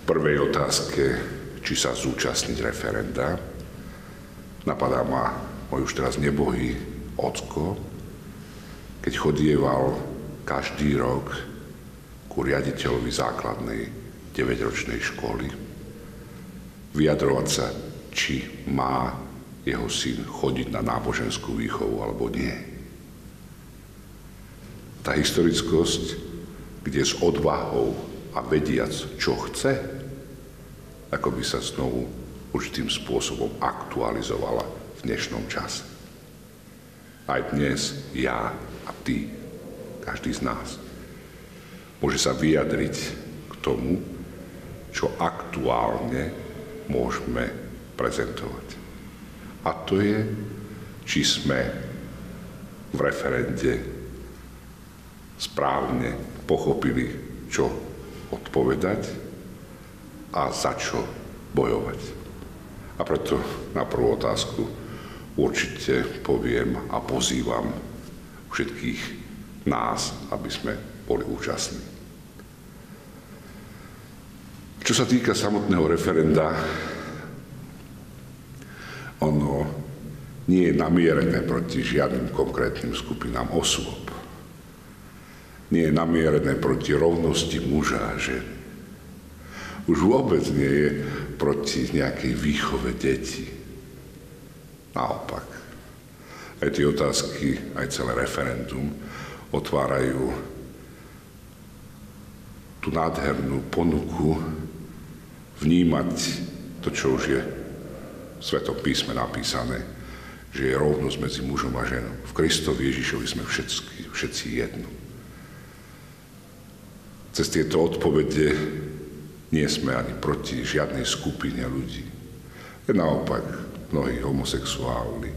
prvej otázke, či sa zúčastniť referenda, napadá ma môj už teraz nebohý ocko, keď chodieval každý rok ku riaditeľovi základnej 9-ročnej školy vyjadrovať sa, či má jeho syn chodiť na náboženskú výchovu alebo nie. Tá historickosť, kde s odvahou a vediac, čo chce, ako by sa znovu určitým spôsobom aktualizovala v dnešnom čase. Aj dnes ja a ty, každý z nás, môže sa vyjadriť k tomu, čo aktuálne môžeme prezentovať. A to je, či sme v referende správne pochopili, čo odpovedať a za čo bojovať. A preto na prvú otázku určite poviem a pozývam všetkých nás, aby sme boli účastní. Čo sa týka samotného referenda, ono nie je namierené proti žiadnym konkrétnym skupinám osôb. Nie je namierené proti rovnosti muža a ženy. Už vôbec nie je proti nejakej výchove detí. Naopak. Aj tie otázky, aj celé referendum otvárajú tú nádhernú ponuku vnímať to, čo už je v Svetom písme napísané, že je rovnosť medzi mužom a ženou. V Kristovi Ježišovi sme všetci jedno. Cez tieto odpovede nie sme ani proti žiadnej skupine ľudí. Naopak, mnohí homosexuálni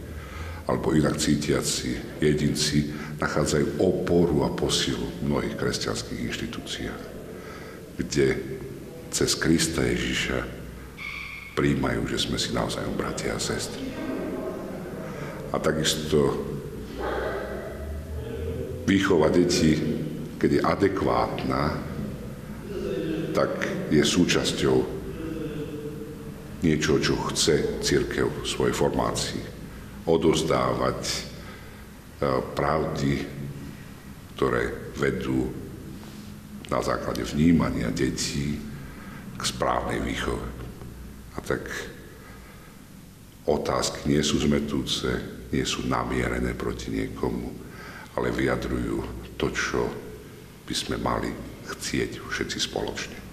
alebo inak cítiaci jedinci nachádzajú oporu a posilu v mnohých kresťanských inštitúciách, kde cez Krista Ježiša prijímajú, že sme si navzájom bratia a sestry. A takisto výchova detí, keď je adekvátna, tak je súčasťou niečo, čo chce cirkev v svojej formácii. Odovzdávať pravdy, ktoré vedú na základe vnímania detí k správnej výchove. A tak otázky nie sú zmätúce, nie sú namierené proti niekomu, ale vyjadrujú to, čo by sme mali chcieť všetci spoločne.